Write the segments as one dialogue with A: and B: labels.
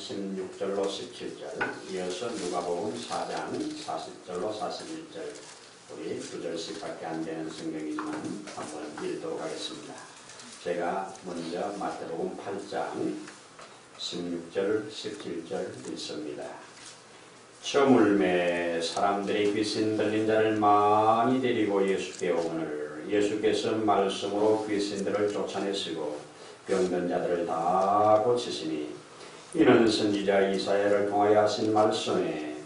A: 16절로 17절, 이어서 누가복음 4장 40절로 41절, 우리 2절씩밖에 안 되는 성경이지만 한번 읽도록 하겠습니다. 제가 먼저 마태복음 8장 16절, 17절 읽습니다. 저물매 사람들이 귀신 들린 자를 많이 데리고 예수께 오거늘 예수께서 말씀으로 귀신들을 쫓아내시고 병든 자들을 다 고치시니 이는 선지자 이사야를 통하여 하신 말씀에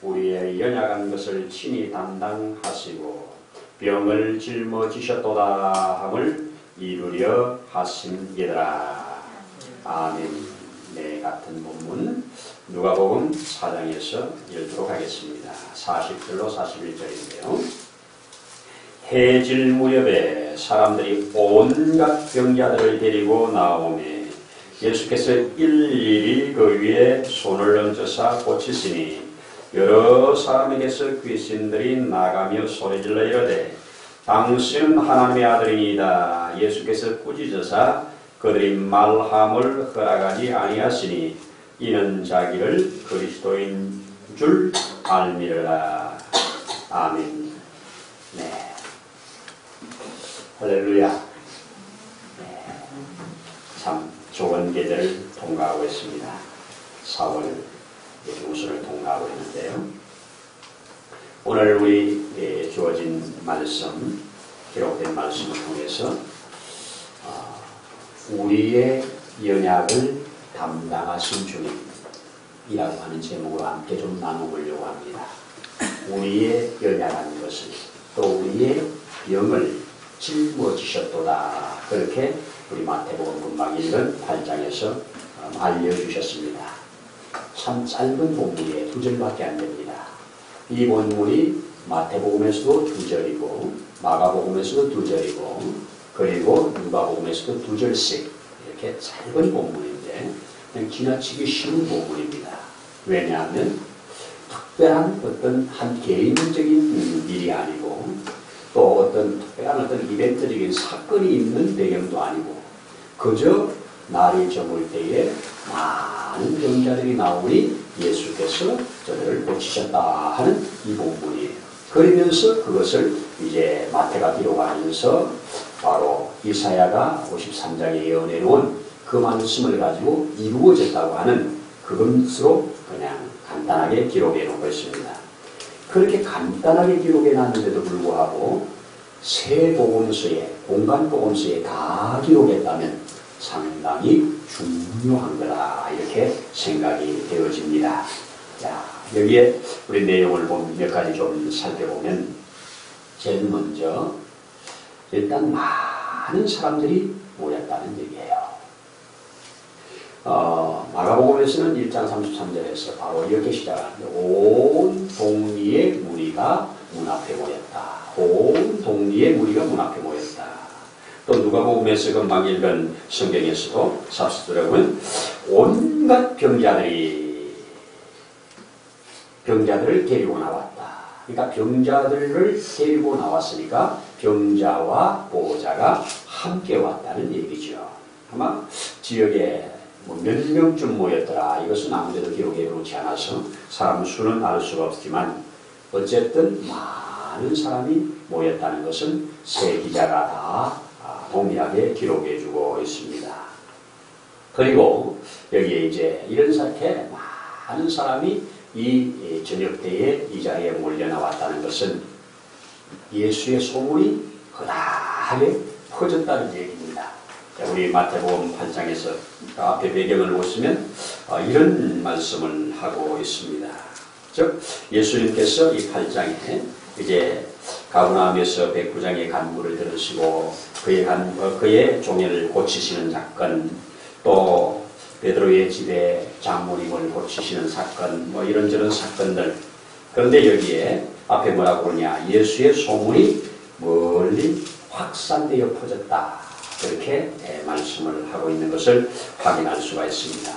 A: 우리의 연약한 것을 친히 담당하시고 병을 짊어지셨도다 함을 이루려 하심이더라. 아멘. 네, 같은 본문 누가복음 4장에서 읽도록 하겠습니다. 40절로 41절인데요. 해질 무렵에 사람들이 온갖 병자들을 데리고 나오매 예수께서 일일이 그 위에 손을 얹으사 고치시니 여러 사람에게서 귀신들이 나가며 소리질러 이르되 당신은 하나님의 아들이니이다. 예수께서 꾸짖으사 그들이 말함을 허락하지 아니하시니 이는 자기를 그리스도인 줄 알미르라. 아멘. 네. 할렐루야. 네. 참 좋은 계절을 통과하고 있습니다. 4월 우수를 통과하고 있는데요. 오늘 우리 주어진 말씀, 기록된 말씀을 통해서 우리의 연약을 담당하신 주님이라고 하는 제목으로 함께 좀 나눠보려고 합니다. 우리의 연약한 것을 또 우리의 병을 짊어지셨도다. 그렇게 우리 마태복음 금방 읽은 8장에서 알려주셨습니다. 참 짧은 본문이에요. 2절밖에 안 됩니다. 이 본문이 마태복음에서도 2절이고 마가복음에서도 2절이고 그리고 누가복음에서도 2절씩 이렇게 짧은 본문인데 그냥 지나치기 쉬운 본문입니다. 왜냐하면 특별한 어떤 한 개인적인 일이 아니고 또 어떤 특별한 어떤 이벤트적인 사건이 있는 배경도 아니고 그저 날이 저물 때에 많은 병자들이 나오니 예수께서 저들을 고치셨다 하는 이 본문이에요. 그러면서 그것을 이제 마태가 기록하면서 바로 이사야가 53장에 예언해 놓은 그 말씀을 가지고 이루어졌다고 하는 그것으로 그냥 간단하게 기록해 놓고 있습니다. 그렇게 간단하게 기록해 놨는데도 불구하고 세 복음서에, 공간 복음서에 다 기록했다면 상당히 중요한 거다 이렇게 생각이 되어집니다. 자, 여기에 우리 내용을 몇 가지 좀 살펴보면 제일 먼저 일단 많은 사람들이 모였다는 얘기예요. 마가복음에서는 1장 33절에서 바로 이렇게 시작하는데 온 동리의 무리가 문 앞에 모였다. 온 동리의 무리가 문 앞에 모였다. 또 누가복음에서 금방 읽은 성경에서도 40절에 보면 온갖 병자들을 데리고 나왔다. 그러니까 병자들을 데리고 나왔으니까 병자와 보호자가 함께 왔다는 얘기죠. 아마 지역에 몇 명쯤 모였더라. 이것은 아무데도 기록해 놓지 않아서 사람 수는 알 수가 없지만 어쨌든 많은 사람이 모였다는 것은 세 기자가 다 동일하게 기록해 주고 있습니다. 그리고 여기에 이제 이렇게 많은 사람이 이 저녁 때에 이 자리에 몰려 나왔다는 것은 예수의 소문이 거다하게 퍼졌다는 얘기입니다. 우리 마태복음 8장에서 앞에 배경을 보시면 이런 말씀을 하고 있습니다. 즉 예수님께서 이 8장에 이제 가버나움에서 백부장의 간부를 들으시고 그의 종애를 고치시는 사건, 또 베드로의 집에 장모님을 고치시는 사건, 뭐 이런저런 사건들. 그런데 여기에 앞에 뭐라고 그러냐? 예수의 소문이 멀리 확산되어 퍼졌다. 그렇게 말씀을 하고 있는 것을 확인할 수가 있습니다.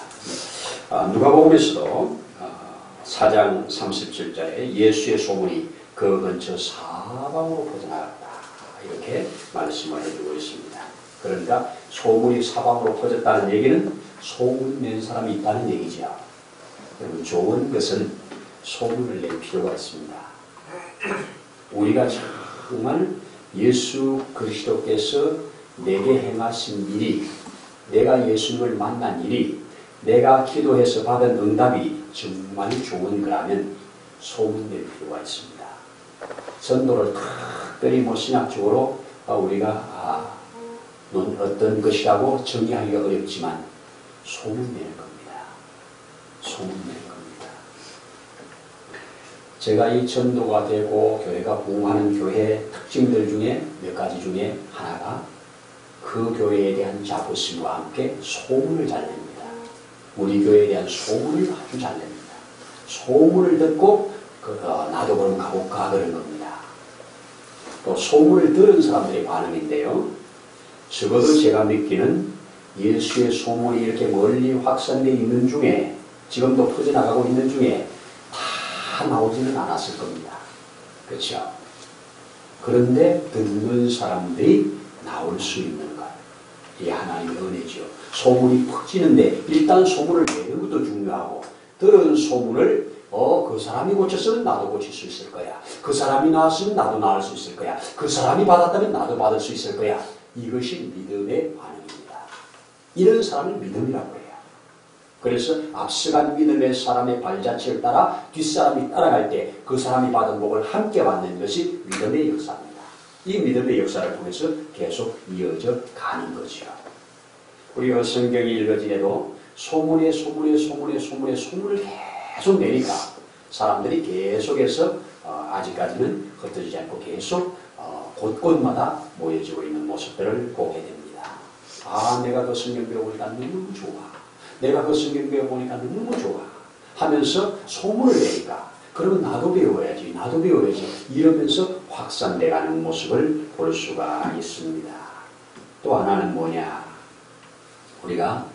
A: 누가복음에서도 4장 37절에 예수의 소문이 그 근처 사방으로 퍼져나갔다. 이렇게 말씀을 해주고 있습니다. 그러니까 소문이 사방으로 퍼졌다는 얘기는 소문 낸 사람이 있다는 얘기죠. 여러분, 좋은 것은 소문을 낼 필요가 있습니다. 우리가 정말 예수 그리스도께서 내게 행하신 일이, 내가 예수님을 만난 일이, 내가 기도해서 받은 응답이 정말 좋은 거라면 소문낼 필요가 있습니다. 전도를 특별히 신학적으로 우리가 어떤 것이라고 정의하기가 어렵지만 소문낼 겁니다. 소문낼 겁니다. 제가 이 전도가 되고 교회가 부흥하는 교회 특징들 중에 몇 가지 중에 하나가 그 교회에 대한 자부심과 함께 소문을 잘 냅니다. 우리 교회에 대한 소문을 아주 잘 냅니다. 소문을 듣고 나도 그럼 가볼까 그런 겁니다. 또 소문을 들은 사람들의 반응인데요. 적어도 제가 믿기는 예수의 소문이 이렇게 멀리 확산되어 있는 중에, 지금도 퍼져나가고 있는 중에 다 나오지는 않았을 겁니다. 그렇죠? 그런데 듣는 사람들이 나올 수 있는 것, 이게 하나님의 은혜죠. 소문이 퍼지는데 일단 소문을 내는 것도 중요하고, 들은 소문을 그 사람이 고쳤으면 나도 고칠 수 있을 거야. 그 사람이 나았으면 나도 나을 수 있을 거야. 그 사람이 받았다면 나도 받을 수 있을 거야. 이것이 믿음의 반응입니다. 이런 사람을 믿음이라고 해요. 그래서 앞서간 믿음의 사람의 발자취를 따라 뒷사람이 따라갈 때 그 사람이 받은 복을 함께 받는 것이 믿음의 역사입니다. 이 믿음의 역사를 통해서 계속 이어져 가는 거죠. 우리가 성경이 읽어지에도 소문을 계속 내니까 사람들이 계속해서 아직까지는 흩어지지 않고 계속 곳곳마다 모여지고 있는 모습들을 보게 됩니다. 내가 그 성경 배워보니까 너무 좋아. 내가 그 성경 배워보니까 너무 좋아. 하면서 소문을 내니까 그러면 나도 배워야지 이러면서 확산돼가는 모습을 볼 수가 있습니다. 또 하나는 뭐냐, 우리가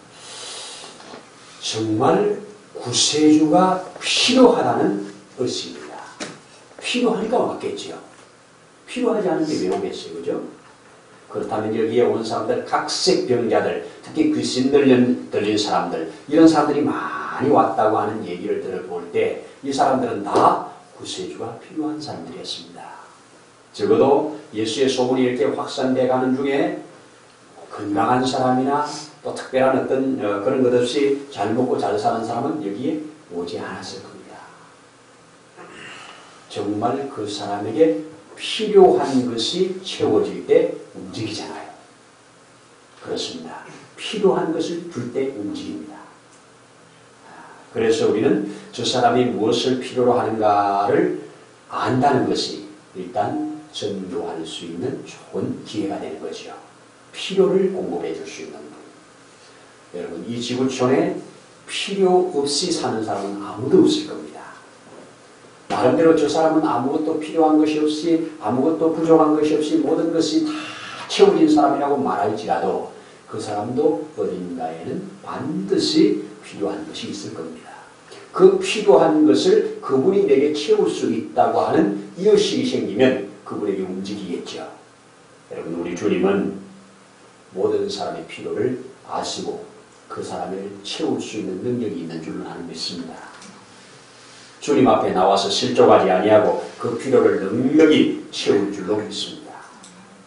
A: 정말 구세주가 필요하다는 의식입니다. 필요하니까 왔겠지요. 필요하지 않은데 왜 오겠어요, 그죠? 그렇다면 여기에 온 사람들, 각색 병자들, 특히 귀신 들린 사람들, 이런 사람들이 많이 왔다고 하는 얘기를 들어볼 때 이 사람들은 다 구세주가 필요한 사람들이었습니다. 적어도 예수의 소문이 이렇게 확산돼 가는 중에 건강한 사람이나 또 특별한 어떤 그런 것 없이 잘 먹고 잘 사는 사람은 여기에 오지 않았을 겁니다. 정말 그 사람에게 필요한 것이 채워질 때 움직이잖아요. 그렇습니다. 필요한 것을 줄 때 움직입니다. 그래서 우리는 저 사람이 무엇을 필요로 하는가를 안다는 것이 일단 전도할 수 있는 좋은 기회가 되는 거죠. 필요를 공급해 줄 수 있는 것. 여러분, 이 지구촌에 필요 없이 사는 사람은 아무도 없을 겁니다. 나름대로 저 사람은 아무것도 필요한 것이 없이, 아무것도 부족한 것이 없이 모든 것이 다 채워진 사람이라고 말할지라도 그 사람도 어딘가에는 반드시 필요한 것이 있을 겁니다. 그 필요한 것을 그분이 내게 채울 수 있다고 하는 이 의식이 생기면 그분에게 움직이겠죠. 여러분, 우리 주님은 모든 사람의 필요를 아시고 그 사람을 채울 수 있는 능력이 있는 줄로 나는 믿습니다. 주님 앞에 나와서 실족하지 아니하고 그 필요를 넉넉히 채울 줄로 믿습니다.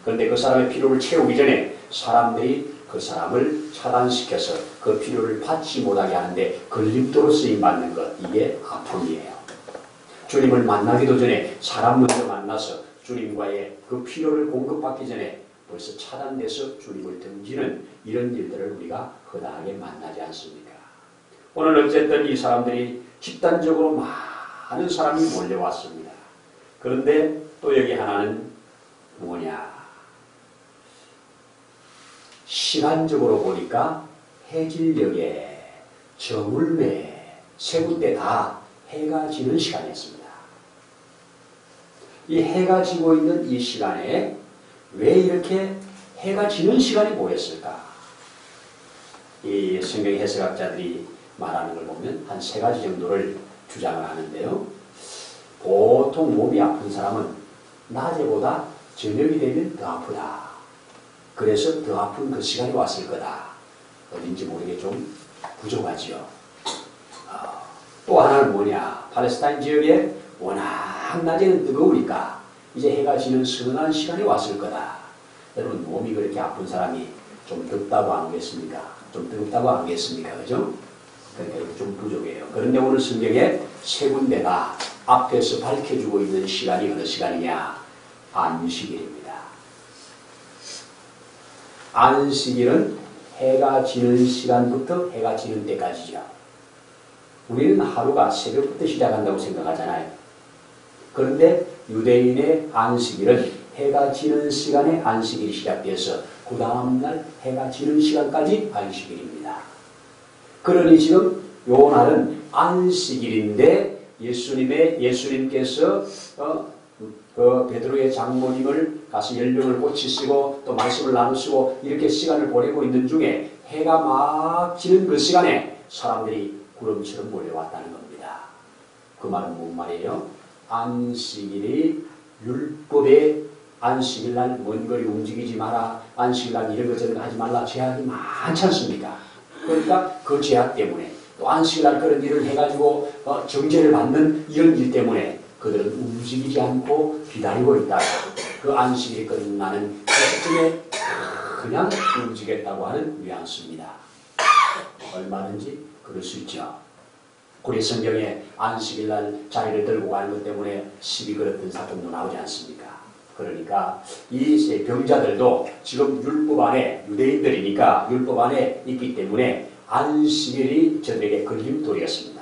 A: 그런데 그 사람의 필요를 채우기 전에 사람들이 그 사람을 차단시켜서 그 필요를 받지 못하게 하는데 걸림돌로 쓰임받는 것, 이게 아픔이에요. 주님을 만나기도 전에 사람 먼저 만나서 주님과의 그 필요를 공급받기 전에 벌써 차단돼서 주님을 등지는 이런 일들을 우리가 허다하게 만나지 않습니까? 오늘 어쨌든 이 사람들이 집단적으로 많은 사람이 몰려왔습니다. 그런데 또 여기 하나는 뭐냐, 시간적으로 보니까 해질녘에 저물매 세 군데 다 해가 지는 시간이었습니다. 이 해가 지고 있는 이 시간에 왜 이렇게 해가 지는 시간이 모였을까? 이 성경 해석학자들이 말하는 걸 보면 한 세 가지 정도를 주장을 하는데요. 보통 몸이 아픈 사람은 낮에보다 저녁이 되면 더 아프다. 그래서 더 아픈 그 시간이 왔을 거다. 어딘지 모르게 좀 부족하지요. 또 하나는 뭐냐. 팔레스타인 지역에 워낙 낮에는 뜨거우니까 이제 해가 지는 선한 시간이 왔을 거다. 여러분 몸이 그렇게 아픈 사람이 좀 덥다고 안 오겠습니까? 좀 뜨겁다고 안 오겠습니까? 그죠? 그러니까 좀 부족해요. 그런데 오늘 성경에 세 군데가 앞에서 밝혀주고 있는 시간이 어느 시간이냐? 안식일입니다. 안식일은 해가 지는 시간부터 해가 지는 때까지죠. 우리는 하루가 새벽부터 시작한다고 생각하잖아요. 그런데 유대인의 안식일은 해가 지는 시간에 안식일이 시작돼서 그 다음날 해가 지는 시간까지 안식일입니다. 그러니 지금 요 날은 안식일인데 예수님께서 베드로의 장모님을 가서 연령을 고치시고 또 말씀을 나누시고 이렇게 시간을 보내고 있는 중에 해가 막 지는 그 시간에 사람들이 구름처럼 몰려왔다는 겁니다. 그 말은 뭔 말이에요? 안식일이 율법의 안식일날 먼 거리 움직이지 마라, 안식일날 이런 것 저런 거 하지 말라 제약이 많지 않습니까? 그러니까 그 제약 때문에 또 안식일날 그런 일을 해가지고 정죄를 받는 이런 일 때문에 그들은 움직이지 않고 기다리고 있다가 그 안식일이 끝나는 그 시점에 그냥 움직였다고 하는 뉘앙스입니다. 얼마든지 그럴 수 있죠. 우리 성경에 안식일날 자리를 들고 가는 것 때문에 시비 걸었던 사건도 나오지 않습니까? 그러니까 이 병자들도 지금 율법 안에 유대인들이니까 율법 안에 있기 때문에 안식일이 저들에게 걸림돌이었습니다.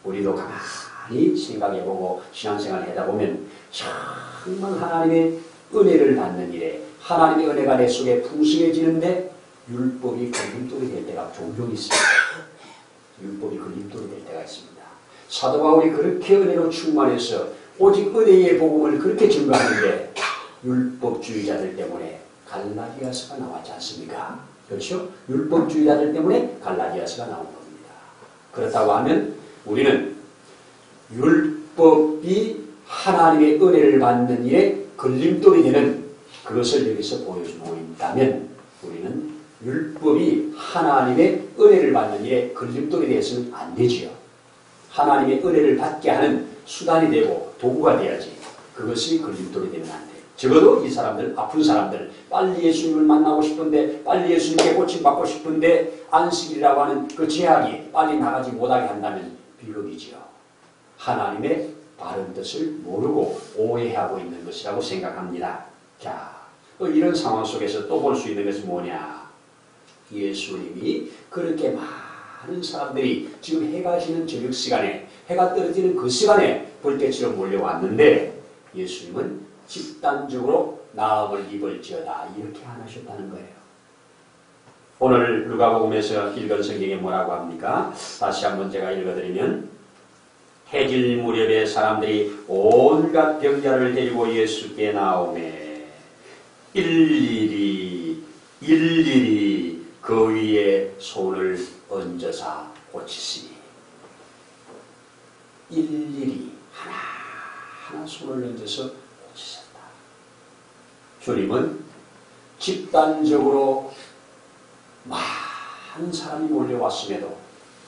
A: 우리도 가만히 생각해보고 신앙생활을 하다 보면 정말 하나님의 은혜를 받는 일에 하나님의 은혜가 내 속에 풍성해지는데 율법이 걸림돌이 될 때가 종종 있습니다. 율법이 걸림돌이 될 때가 있습니다. 사도 바울이 그렇게 은혜로 충만해서 오직 은혜의 복음을 그렇게 증거하는데 율법주의자들 때문에 갈라디아서가 나왔지 않습니까? 그렇죠? 율법주의자들 때문에 갈라디아서가 나온 겁니다. 그렇다고 하면 우리는 율법이 하나님의 은혜를 받는 일에 걸림돌이 되는 그것을 여기서 보여주고 있다면 우리는 율법이 하나님의 은혜를 받는 일에 걸림돌이 되어서는 안 되지요. 하나님의 은혜를 받게 하는 수단이 되고 도구가 돼야지 그것이 걸림돌이 되면 안 돼요. 적어도 이 사람들, 아픈 사람들, 빨리 예수님을 만나고 싶은데 빨리 예수님께 고침받고 싶은데 안식일이라고 하는 그 제약이 빨리 나가지 못하게 한다면 비극이지요. 하나님의 바른 뜻을 모르고 오해하고 있는 것이라고 생각합니다. 자, 또 이런 상황 속에서 또 볼 수 있는 것은 뭐냐? 예수님이 그렇게 많은 사람들이 지금 해가 지는 저녁 시간에 해가 떨어지는 그 시간에 불때처럼 몰려왔는데 예수님은 집단적으로 나음을 입을지어다 이렇게 안 하셨다는 거예요. 오늘 누가복음에서 읽은 성경에 뭐라고 합니까? 다시 한번 제가 읽어드리면 해질 무렵에 사람들이 온갖 병자를 데리고 예수께 나오매 일일이 그 위에 손을 얹어서 고치시니 일일이 하나하나 손을 얹어서 고치셨다. 주님은 집단적으로 많은 사람이 몰려왔음에도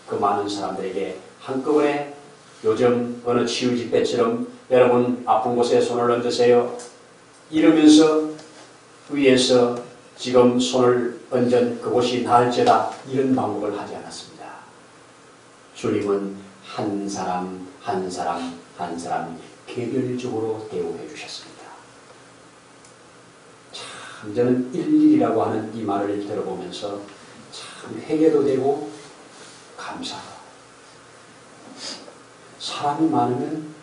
A: 그 많은 사람들에게 한꺼번에 요즘 어느 치유 집회처럼 여러분 아픈 곳에 손을 얹으세요 이러면서 위에서 지금 손을 얹은 그곳이 나을지어다 이런 방법을 하지 않았습니다. 주님은 한 사람 한 사람 한 사람 개별적으로 대우해 주셨습니다. 참 저는 일일이라고 하는 이 말을 들어보면서 참 회개도 되고 감사하고 사람이 많으면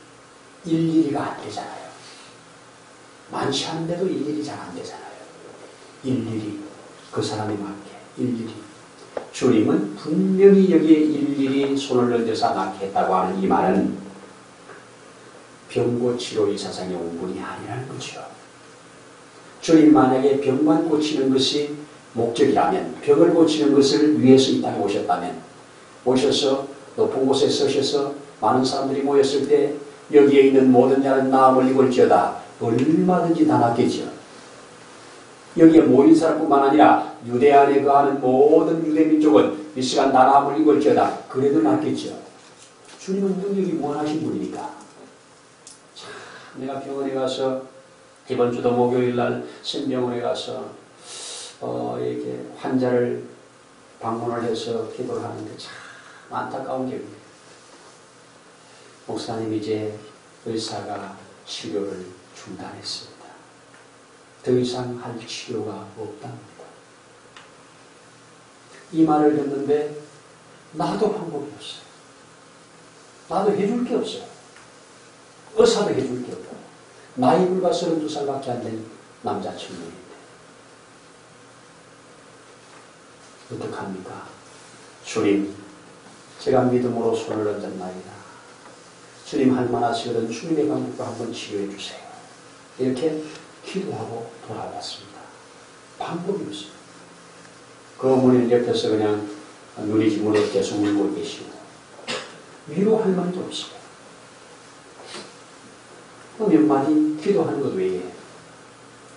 A: 일일이가 안 되잖아요. 많지 않은데도 일일이 잘 안 되잖아요. 일일이 그 사람에 맞게 일일이 주님은 분명히 여기에 일일이 손을 얹어서 낫게 했다고 하는 이 말은 병고치로 이 세상에 온 분이 아니라는 거죠. 주님 만약에 병만 고치는 것이 목적이라면 병을 고치는 것을 위해서 이 땅에 오셨다면 오셔서 높은 곳에 서셔서 많은 사람들이 모였을 때 여기에 있는 모든 자는 나음을 입을지어다 얼마든지 다 낫겠죠. 여기에 모인 사람뿐만 아니라 유대 안에 거하는 모든 유대 민족은 이 시간 나라 물리걸지어다. 그래도 낫겠죠. 주님은 능력이 무한하신 분이니까. 참, 내가 병원에 가서 이번 주도 목요일 날 신병원에 가서 이렇게 환자를 방문을 해서 기도를 하는데 참 안타까운 기억입니다. 목사님 이제 의사가 치료를 중단했습니다. 더 이상 할 치료가 없답니다. 이 말을 듣는데 나도 방법이 없어요. 나도 해줄 게 없어요. 의사도 해줄 게 없고 나이 불과 32살밖에 안 된 남자 친구인데 어떡합니까? 주님, 제가 믿음으로 손을 얹었나이다. 주님 할만하시거든 주님의 방법으로 한번 치료해 주세요. 이렇게 기도하고 돌아왔습니다. 방법이 없어요. 그 어머니는 옆에서 그냥 눈이 지물어 계속 울고 계시고 위로할 말도 없어요. 몇 마디 기도하는 것 외에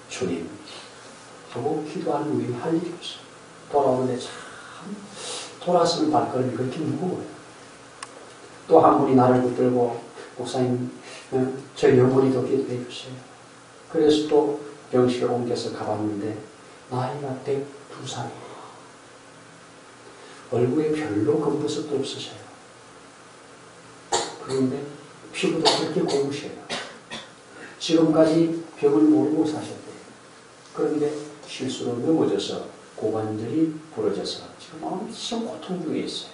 A: 주님 하고 기도하는 외에 할 일이 없어요. 돌아오는데 참 돌아서는 발걸음이 그렇게 무거워요. 또 한 분이 나를 붙들고 목사님 저희 어머니도 기도해 주세요. 그래서 또 병실을 옮겨서 가봤는데 나이가 102살이에요. 얼굴에 별로 검버섯도 없으셔요. 그런데 피부도 그렇게 고우셔요. 지금까지 병을 모르고 사셨대요. 그런데 실수로 넘어져서 고관절이 부러져서 지금 엄청 고통 중에 있어요.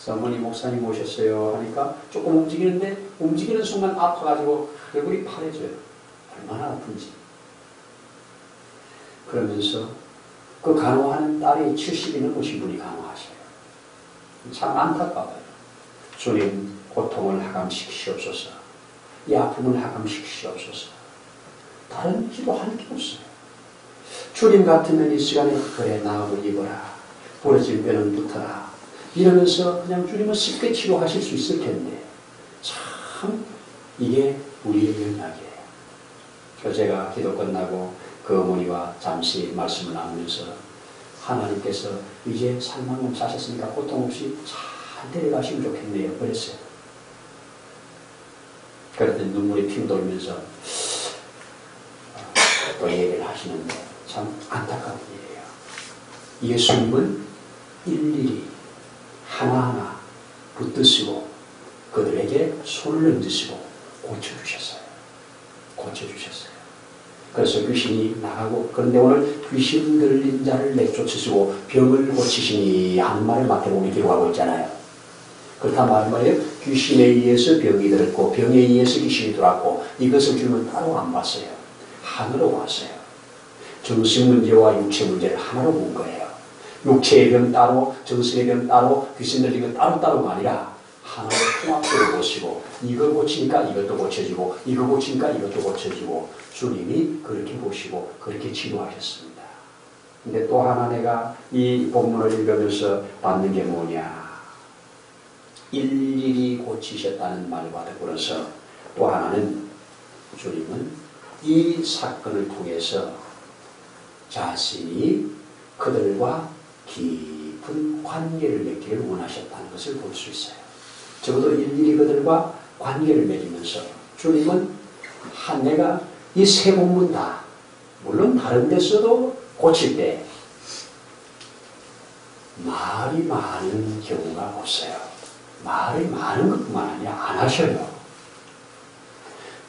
A: 어머니 목사님 오셨어요 하니까 조금 움직이는데 움직이는 순간 아파가지고 얼굴이 파래져요. 얼마나 아픈지. 그러면서 그 간호하는 딸이 70이 넘으신 분이 간호하셔요. 참 안타까워요. 주님 고통을 하감시키시옵소서. 이 아픔을 하감시키시옵소서. 다른 기도할 게 없어요. 주님 같으면 이 시간에 그래 나음을 입어라. 부러질 뼈는 붙어라. 이러면서 그냥 주님은 쉽게 치료하실 수 있을 텐데 참 이게 우리의 연약이에요. 그래서 제가 기도 끝나고 그 어머니와 잠시 말씀을 나누면서 하나님께서 이제 살만큼 사셨으니까 고통 없이 잘 데려가시면 좋겠네요. 그랬어요. 그랬더니 눈물이 핑 돌면서 또 얘기를 하시는데 참 안타까운 일이에요. 예수님은 일일이 하나하나 붙드시고 그들에게 손을 얹으시고 고쳐주셨어요. 고쳐주셨어요. 그래서 귀신이 나가고 그런데 오늘 귀신 들린 자를 내쫓으시고 병을 고치시니 하는 말을 마태복음에 기록하고 있잖아요. 그렇단 말은 뭐예요? 귀신에 의해서 병이 들었고 병에 의해서 귀신이 들어왔고 이것을 주님은 따로 안 봤어요. 하나로 봤어요. 정신 문제와 육체 문제를 하나로 본 거예요. 육체의 병 따로, 정신의 병 따로, 귀신 들린 건 따로따로가 아니라 하나로 통합적으로 보시고 이걸 고치니까 이것도 고쳐지고 이거 고치니까 이것도 고쳐지고 주님이 그렇게 보시고 그렇게 치료하셨습니다. 근데 또 하나 내가 이 본문을 읽으면서 받는 게 뭐냐. 일일이 고치셨다는 말과 더불어서 또 하나는 주님은 이 사건을 통해서 자신이 그들과 깊은 관계를 맺기를 원하셨다는 것을 볼 수 있어요. 적어도 일일이 그들과 관계를 맺으면서 주님은 내가 이 세 본문 다 물론 다른 데서도 고칠 때 말이 많은 경우가 없어요. 말이 많은 것뿐만 아니라 안 하셔요.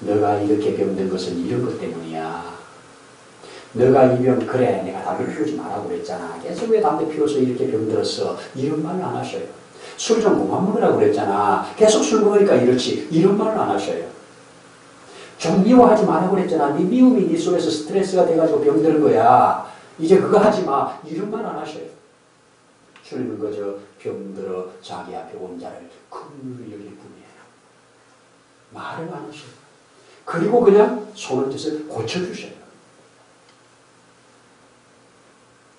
A: 너가 이렇게 병든 것은 이런 것 때문이야. 너가 이 병 그래 내가 담배 피우지 말라고 그랬잖아. 계속 왜 담배 피워서 이렇게 병들었어. 이런 말을 안 하셔요. 술 좀 그만 먹으라고 그랬잖아. 계속 술 먹으니까 이렇지. 이런 말을 안 하셔요. 좀 미워하지 말라고 그랬잖아. 네 미움이 네 속에서 스트레스가 돼가지고 병드는 거야. 이제 그거 하지 마. 이런 말 안 하셔요. 주님은 그저 병들어 자기 앞에 온 자를 긍휼히 여길 뿐이에요. 말을 안 하셔요. 그리고 그냥 손을 떼서 고쳐주셔요.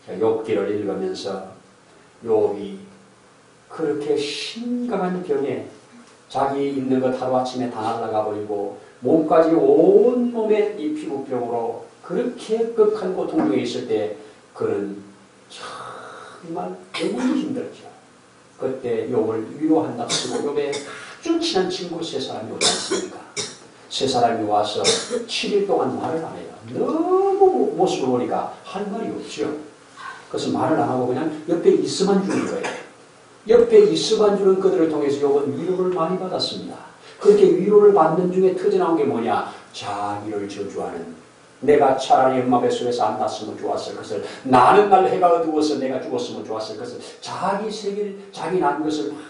A: 욥기를 읽으면서 욥이 그렇게 심각한 병에 자기 있는 것 하루아침에 다 날아가 버리고 몸까지 온몸에 이 피부병으로 그렇게 극한 고통 중에 있을 때 그는 정말 너무 힘들죠. 그때 욥을 위로한다고 쓰고 욥의 아주 친한 친구 세 사람이 오지 않습니까? 세 사람이 와서 7일 동안 말을 안 해요. 너무 모습을 보니까 할 말이 없죠. 그래서 말을 안 하고 그냥 옆에 있으만 주는 거예요. 옆에 있으만 주는 그들을 통해서 욥은 위로를 많이 받았습니다. 그렇게 위로를 받는 중에 터져나온 게 뭐냐? 자기를 저주하는, 내가 차라리 엄마 뱃속에서 안 났으면 좋았을 것을, 나는 날 해가 어두워서 내가 죽었으면 좋았을 것을, 자기 생일, 자기 난 것을 막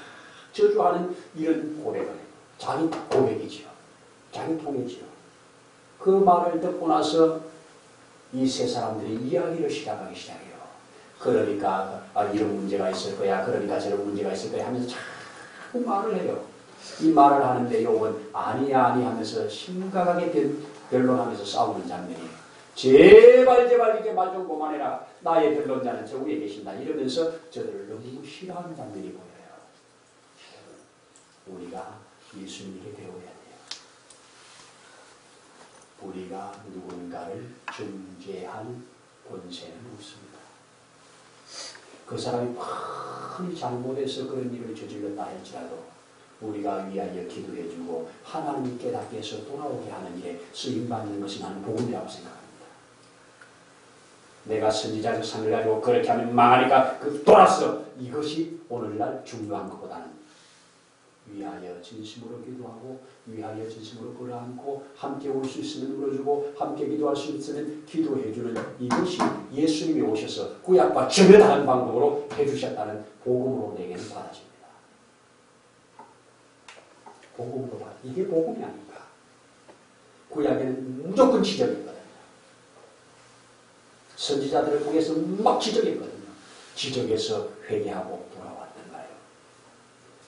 A: 저주하는 이런 고백을 해요. 자기 고백이지요. 자기 통이지요. 그 말을 듣고 나서 이 세 사람들이 이야기를 시작하기 시작해요. 그러니까 이런 문제가 있을 거야. 그러니까 저런 문제가 있을 거야 하면서 자꾸 말을 해요. 이 말을 하는데 욥은 아니야 아니 하면서 심각하게 변론하면서 싸우는 장면이에요. 제발 이게 말 좀 그만해라. 나의 변론자는 저 위에 계신다. 이러면서 저들을 너무 싫어하는 장면이 보여요. 우리가 예수님에게 배워야 돼요. 우리가 누군가를 중재할 권세는 없습니다. 그 사람이 많이 잘못해서 그런 일을 저질렀다 할지라도 우리가 위하여 기도해주고 하나님이 깨닫게 해서 돌아오게 하는 일에 쓰임받는 것이 나는 복음이라고 생각합니다. 내가 선지자적 상을 가지고 그렇게 하면 망하니까 돌았어. 이것이 오늘날 중요한 것보다는 위하여 진심으로 기도하고 위하여 진심으로 끌어안고 함께 올 수 있으면 울어주고 함께 기도할 수 있으면 기도해주는 이것이 예수님이 오셔서 구약과 전혀 다른 방법으로 해주셨다는 복음으로 내게는 받아집니다. 복음으로 받아. 이게 복음이 아닌가. 구약에는 무조건 지적이거든요. 선지자들을 통해서 막 지적했거든요. 지적해서 회개하고 돌아왔던 거예요.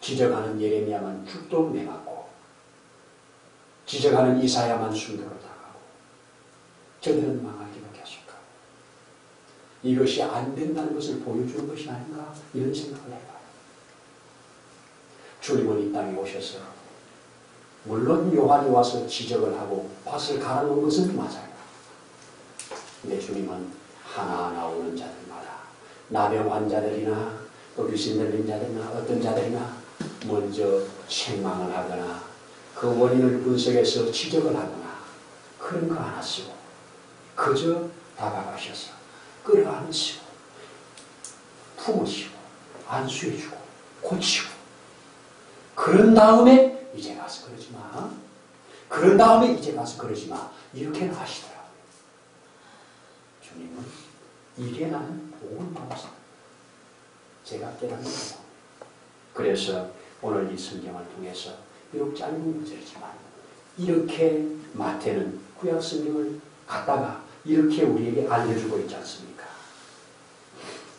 A: 지적하는 예레미야만 죽도록 내맞고 지적하는 이사야만 순교로 당하고 저들은 망하기밖에 하실까. 이것이 안 된다는 것을 보여주는 것이 아닌가 이런 생각을 해봐요. 주님은 이 땅에 오셔서 물론 요한이 와서 지적을 하고 밭을 갈아놓은 것은 맞아요. 근데 주님은 하나하나 오는 자들마다 나병 환자들이나 또 귀신 들린 자들이나 어떤 자들이나 먼저 책망을 하거나 그 원인을 분석해서 지적을 하거나 그런 거 안 하시고 그저 다가가셔서 끌어안으시고 품으시고 안수해주고 고치고 그런 다음에 이제 가서 그러지 마. 그런 다음에 이제 가서 그러지 마. 이렇게는 하시더라고요. 주님은 이게 나는 복을 받았습니다. 제가 깨닫는 거예요. 그래서 오늘 이 성경을 통해서 비록 짧은 구절이지만 이렇게 마태는 구약 성경을 갖다가 이렇게 우리에게 알려주고 있지 않습니까?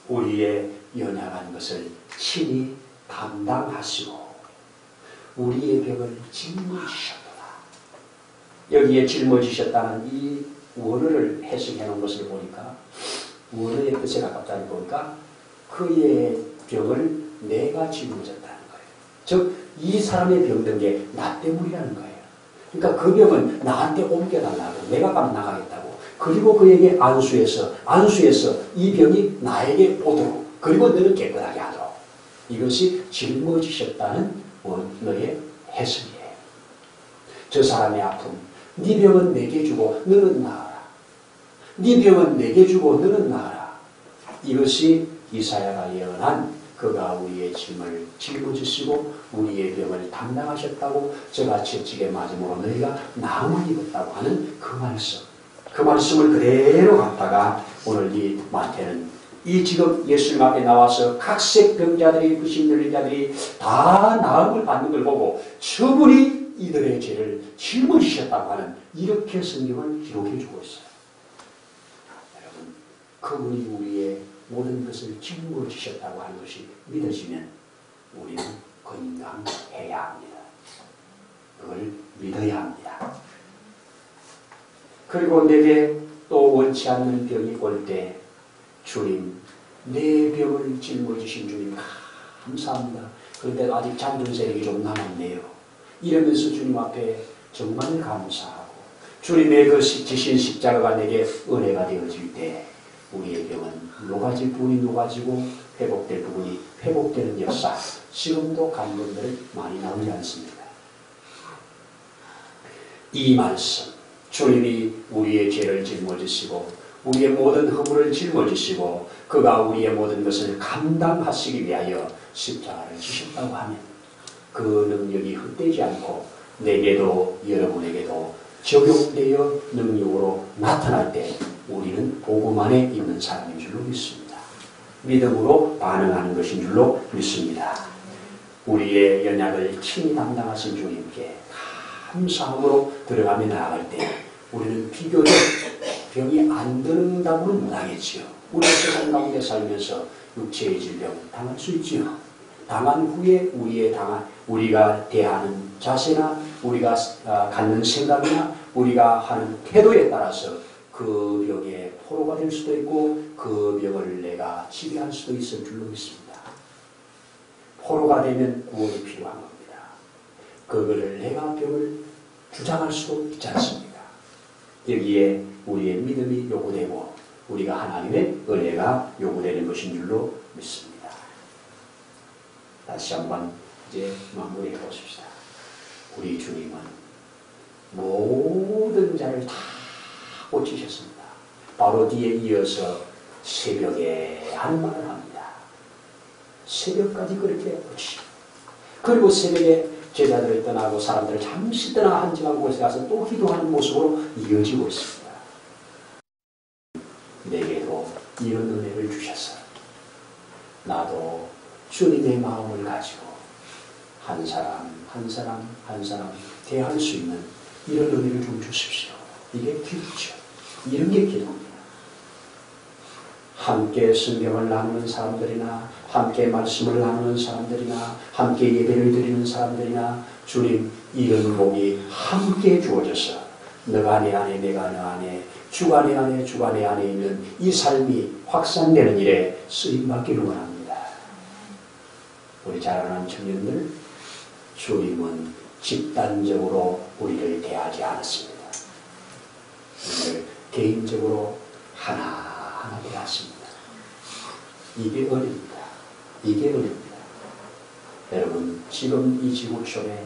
A: 우리의 연약한 것을 친히 담당하시고 우리의 벽을 짊어지셨도다. 여기에 짊어지셨다는 이 원어를 해석해 놓은 것을 보니까 원어의 뜻에 가깝다는 보니까 그의 병을 내가 짊어졌다는 거예요. 즉 이 사람의 병든 게 나 때문이라는 거예요. 그러니까 그 병은 나한테 옮겨달라고 내가 나가겠다고 그리고 그에게 안수해서 이 병이 나에게 오도록 그리고 너는 깨끗하게 하도록 이것이 짊어지셨다는 원어의 해석이에요. 저 사람의 아픔 네 병은 내게 주고 너는 나아라. 네 병은 내게 주고 너는 나아라. 이것이 이사야가 예언한 그가 우리의 짐을 짊어지시고 우리의 병을 담당하셨다고 저같이 찌게 맞음으로 너희가 나음을 입었다고 하는 그 말씀. 그 말씀을 그대로 갖다가 오늘 이 마태는 이 지금 예수님 앞에 나와서 각색 병자들이 귀신 들린 자들이 다 나음을 받는 걸 보고 저분이 이들의 죄를 짊어지셨다고 하는 이렇게 성경을 기록해 주고 있어요. 여러분 그분이 우리의 모든 것을 짊어지셨다고 하는 것이 믿어지면 우리는 건강해야 합니다. 그걸 믿어야 합니다. 그리고 내게 또 원치 않는 병이 올 때 주님 내 병을 짊어지신 주님 감사합니다. 그런데 아직 잠든 세력이 좀 남았네요. 이러면서 주님 앞에 정말 감사하고 주님의 그 지신 십자가가 내게 은혜가 되어질 때 우리의 병은 녹아질 부분이 녹아지고 회복될 부분이 회복되는 역사, 지금도 간병들이 많이 나오지 않습니까? 이 말씀, 주님이 우리의 죄를 짊어지시고 우리의 모든 허물을 짊어지시고 그가 우리의 모든 것을 감당하시기 위하여 십자가를 지셨다고 하면 그 능력이 헛되지 않고 내게도 여러분에게도 적용되어 능력으로 나타날 때 우리는 복음 안에 있는 사람인 줄로 믿습니다. 믿음으로 반응하는 것인 줄로 믿습니다. 우리의 연약을 친히 담당하신 주님께 감사함으로 들어가며 나아갈 때 우리는 비교적 병이 안 드는다고는 못하겠지요. 우리 세상 가운데 살면서 육체의 질병 당할 수 있지요. 당한 후에 우리가 대하는 자세나 우리가 갖는 생각이나 우리가 하는 태도에 따라서 그 병의 포로가 될 수도 있고 그 병을 내가 지배할 수도 있을 줄로 믿습니다. 포로가 되면 구원이 필요한 겁니다. 그거를 내가 병을 주장할 수도 있지 않습니까? 여기에 우리의 믿음이 요구되고 우리가 하나님의 은혜가 요구되는 것인 줄로 믿습니다. 다시 한번 이제 마무리해 보십시다. 우리 주님은 모든 자를 다 고치셨습니다. 바로 뒤에 이어서 새벽에 하는 말을 합니다. 새벽까지 그렇게 고치시고 그리고 새벽에 제자들을 떠나고 사람들을 잠시 떠나 한적한 곳에 가서 또 기도하는 모습으로 이어지고 있습니다. 내게도 이런 은혜를 주셨어요. 나도 주님의 마음을 가지고 한 사람 대할 수 있는 이런 은혜를 좀 주십시오. 이게 기도죠. 이런 게 기도입니다. 함께 성경을 나누는 사람들이나 함께 말씀을 나누는 사람들이나 함께 예배를 드리는 사람들이나 주님 이런 복이 함께 주어져서 너가 내 안에 내가 너 안에 주가 내 안에 주가 내 안에 있는 이 삶이 확산되는 일에 쓰임받기를 원합니다. 우리 자라나는 청년들 주님은 집단적으로 우리를 대하지 않았습니다. 우리를 개인적으로 하나하나 대하십니다. 이게 은혜입니다. 이게 은혜입니다. 여러분 지금 이 지구촌에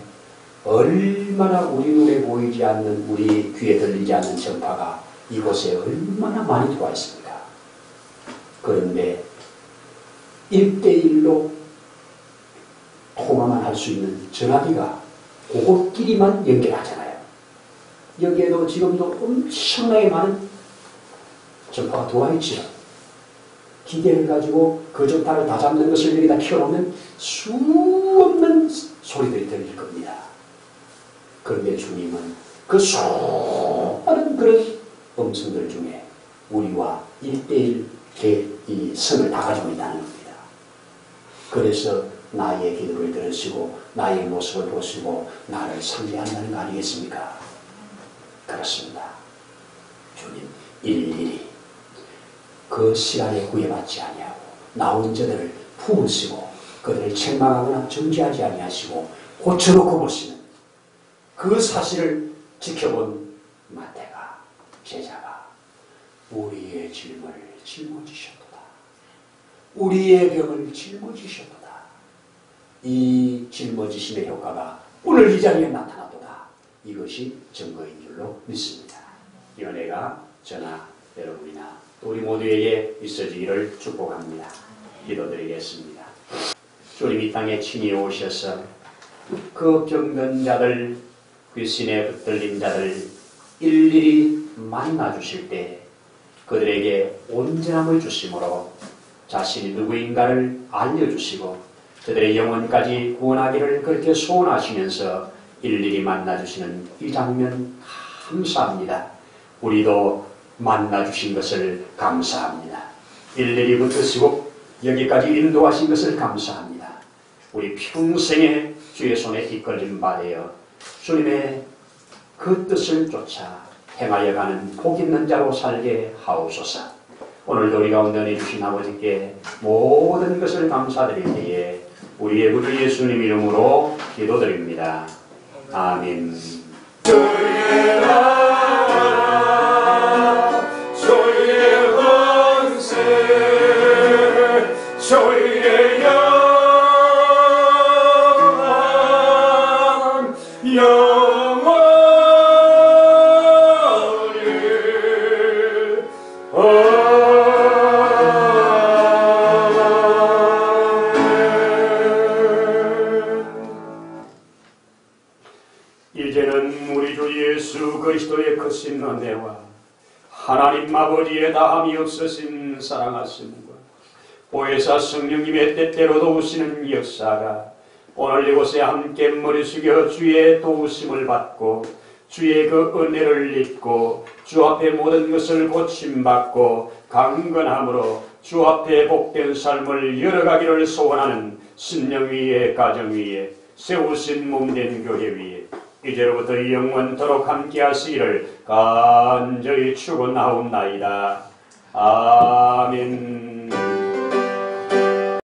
A: 얼마나 우리 눈에 보이지 않는 우리 귀에 들리지 않는 전파가 이곳에 얼마나 많이 들어와 있습니까? 그런데 1대1로 통화만 할 수 있는 전화기가 그곳끼리만 연결하잖아요. 여기에도 지금도 엄청나게 많은 전파가 들어와 있지요. 기계를 가지고 그 전파를 다 잡는 것을 여기다 켜놓으면 수없는 소리들이 들릴 겁니다. 그런데 주님은 그 수많은 그런 음성들 중에 우리와 1대1 이 선을 다 가지고 있다는 겁니다. 그래서 나의 기도를 들으시고 나의 모습을 보시고 나를 상대한다는 거 아니겠습니까? 그렇습니다. 주님 일일이 그 시간에 구애받지 아니하고 나온 자들을 품으시고 그들을 책망하거나 정죄하지 아니하시고 고쳐놓고 보시는 그 사실을 지켜본 마태가 제자가 우리의 짐을 짊어지셨도다. 우리의 병을 짊어지셨도다. 이 짊어지심의 효과가 오늘 이 자리에 나타났도다. 이것이 증거인 줄로 믿습니다. 연애가 저나 여러분이나 우리 모두에게 있어지기를 축복합니다. 기도드리겠습니다. 주님 이 땅에 친히 오셔서 그 병든 자들, 귀신에 붙들린 자들 일일이 만나주실 때 그들에게 온전함을 주심으로 자신이 누구인가를 알려주시고 그들의 영혼까지 구원하기를 그렇게 소원하시면서 일일이 만나주시는 이 장면 감사합니다. 우리도 만나주신 것을 감사합니다. 일일이 붙으시고 여기까지 인도하신 것을 감사합니다. 우리 평생에 주의 손에 이끌림 받아요. 주님의 그 뜻을 쫓아 행하여 가는 복 있는 자로 살게 하옵소서. 오늘도 우리 가운데 내주신 아버지께 모든 것을 감사드릴 때에 우리의 구주 예수님 이름으로 기도드립니다. 아멘. 그리스도의 크신 은혜와 하나님 아버지의 다함이 없으신 사랑하심과 보혜사 성령님의 때때로 도우시는 역사가 오늘 이곳에 함께 머리 숙여 주의 도우심을 받고 주의 그 은혜를 입고 주 앞에 모든 것을 고침받고 강건함으로 주 앞에 복된 삶을 열어가기를 소원하는 신령 위에 가정 위에 세우신 몸된 교회 위에 이제로부터 영원토록 함께 하시기를 간절히 축원하옵나이다. 아멘.